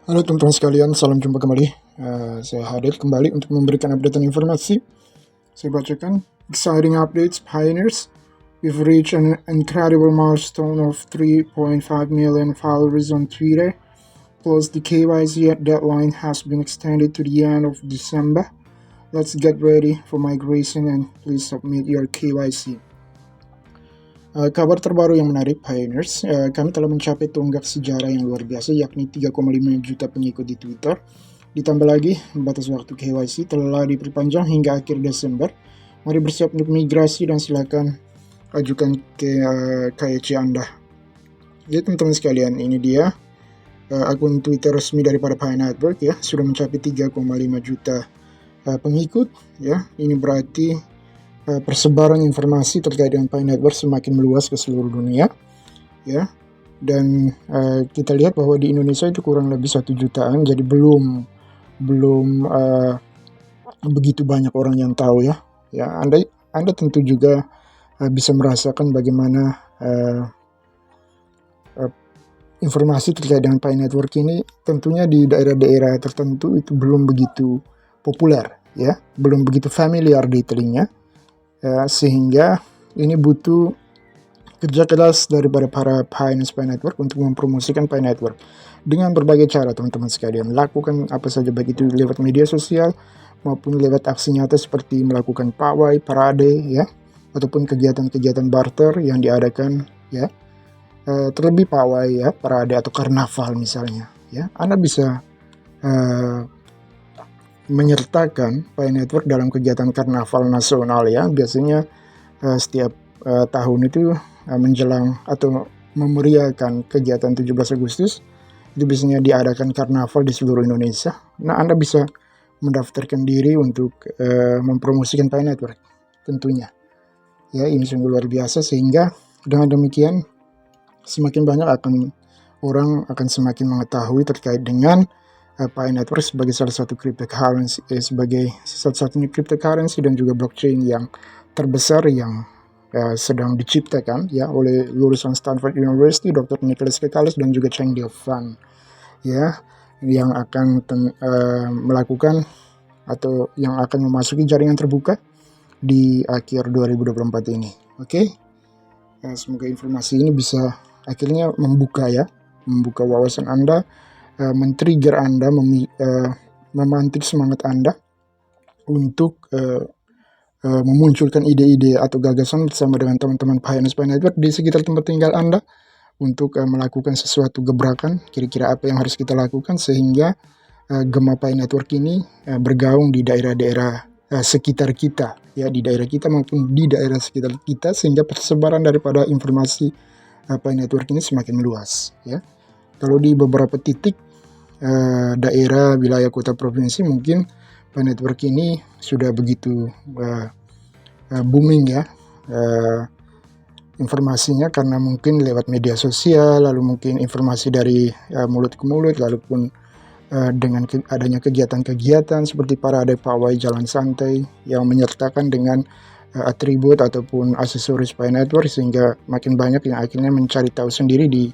Halo teman-teman sekalian, salam jumpa kembali. Saya hadir kembali untuk memberikan update informasi. Saya bacakan, exciting updates, pioneers. We've reached an incredible milestone of 3.5 million followers on Twitter. Plus, the KYC deadline has been extended to the end of December. Let's get ready for migration and please submit your KYC. Kabar terbaru yang menarik, pioneers, kami telah mencapai tonggak sejarah yang luar biasa, yakni 3,5 juta pengikut di Twitter. Ditambah lagi, batas waktu KYC telah diperpanjang hingga akhir Desember. Mari bersiap untuk migrasi dan silakan ajukan ke KYC Anda. Jadi teman-teman sekalian, ini dia akun Twitter resmi daripada Pi Network ya, sudah mencapai 3,5 juta pengikut ya. Ini berarti persebaran informasi terkait dengan Pi Network semakin meluas ke seluruh dunia ya, dan kita lihat bahwa di Indonesia itu kurang lebih 1 jutaan, jadi belum begitu banyak orang yang tahu ya. Anda tentu juga bisa merasakan bagaimana informasi terkait dengan Pi Network ini tentunya di daerah-daerah tertentu itu belum begitu populer ya, belum begitu familiar di telinga. Sehingga ini butuh kerja keras daripada para pioneers Pi Network untuk mempromosikan Pi Network dengan berbagai cara. Teman-teman sekalian, lakukan apa saja, baik itu lewat media sosial maupun lewat aksi nyata seperti melakukan pawai, parade ya, ataupun kegiatan-kegiatan barter yang diadakan ya. Terlebih pawai ya, parade atau karnaval misalnya ya, Anda bisa menyertakan Pi Network dalam kegiatan karnaval nasional ya. Biasanya setiap tahun itu menjelang atau memeriahkan kegiatan 17 Agustus itu biasanya diadakan karnaval di seluruh Indonesia. Nah, Anda bisa mendaftarkan diri untuk mempromosikan Pi Network tentunya ya. Ini sungguh luar biasa, sehingga dengan demikian semakin banyak orang akan semakin mengetahui terkait dengan Pi Network sebagai salah satu cryptocurrency, sebagai satu-satunya cryptocurrency dan juga blockchain yang terbesar yang sedang diciptakan ya oleh lulusan Stanford University, Dr. Nicholas Kekalis dan juga Cheng Deofan ya, yang akan melakukan atau yang akan memasuki jaringan terbuka di akhir 2024 ini. Oke. Semoga informasi ini bisa akhirnya membuka wawasan Anda, men-trigger Anda, memantik semangat Anda untuk memunculkan ide-ide atau gagasan bersama dengan teman-teman pioneers Pi Network di sekitar tempat tinggal Anda untuk melakukan sesuatu gebrakan, kira-kira apa yang harus kita lakukan sehingga gema Pi Network ini bergaung di daerah-daerah sekitar kita ya, di daerah kita maupun di daerah sekitar kita, sehingga persebaran daripada informasi Pi Network ini semakin meluas ya. Kalau di beberapa titik daerah, wilayah, kota, provinsi mungkin Pi Network ini sudah begitu booming ya informasinya, karena mungkin lewat media sosial, lalu mungkin informasi dari mulut ke mulut, lalu pun dengan adanya kegiatan-kegiatan seperti parade, pawai, jalan santai yang menyertakan dengan atribut ataupun aksesoris Pi Network, sehingga makin banyak yang akhirnya mencari tahu sendiri di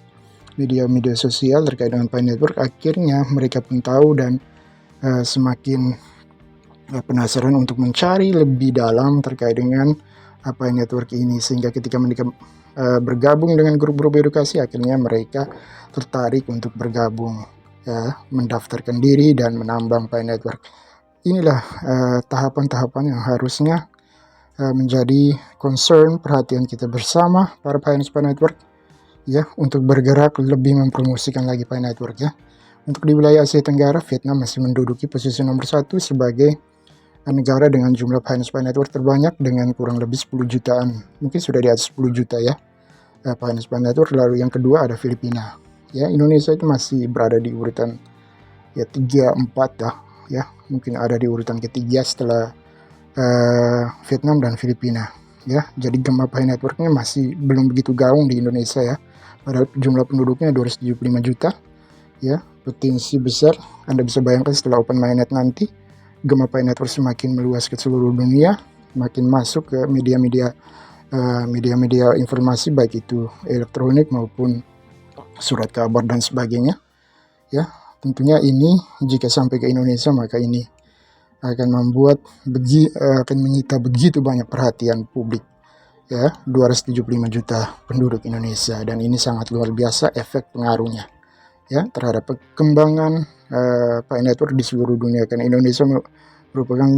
media sosial terkait dengan Pi Network. Akhirnya mereka pun tahu dan semakin penasaran untuk mencari lebih dalam terkait dengan Pi Network ini, sehingga ketika mereka bergabung dengan grup-grup edukasi, akhirnya mereka tertarik untuk bergabung ya, mendaftarkan diri dan menambang Pi Network. Inilah tahapan-tahapan yang harusnya menjadi concern perhatian kita bersama para pioneers Pi Network ya, untuk bergerak lebih mempromosikan lagi Pi Network ya. Untuk di wilayah Asia Tenggara, Vietnam masih menduduki posisi nomor 1 sebagai negara dengan jumlah pioneers Pi Network terbanyak dengan kurang lebih 10 jutaan, mungkin sudah di atas 10 juta ya pioneers Pi Network. Lalu yang kedua ada Filipina ya. Indonesia itu masih berada di urutan ya 3-4 ya, mungkin ada di urutan ketiga setelah Vietnam dan Filipina ya. Jadi gema Pi Networknya masih belum begitu gaung di Indonesia ya, padahal jumlah penduduknya 275 juta ya. Potensi besar, Anda bisa bayangkan setelah open mainnet nanti gema Pi Network semakin meluas ke seluruh dunia, makin masuk ke media-media informasi, baik itu elektronik maupun surat kabar dan sebagainya ya. tentunya ini jika sampai ke Indonesia, maka ini akan akan menyita begitu banyak perhatian publik, ya, 275 juta penduduk Indonesia, dan ini sangat luar biasa efek pengaruhnya, ya, terhadap perkembangan Pi Network di seluruh dunia. Karena Indonesia merupakan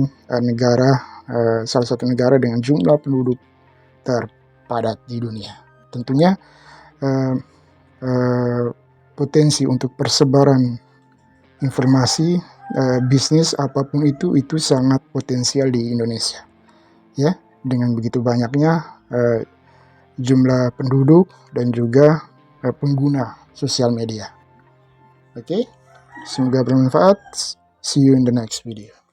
salah satu negara dengan jumlah penduduk terpadat di dunia. Tentunya potensi untuk persebaran informasi bisnis apapun itu sangat potensial di Indonesia, ya, dengan begitu banyaknya jumlah penduduk dan juga pengguna sosial media. Oke, semoga bermanfaat. See you in the next video.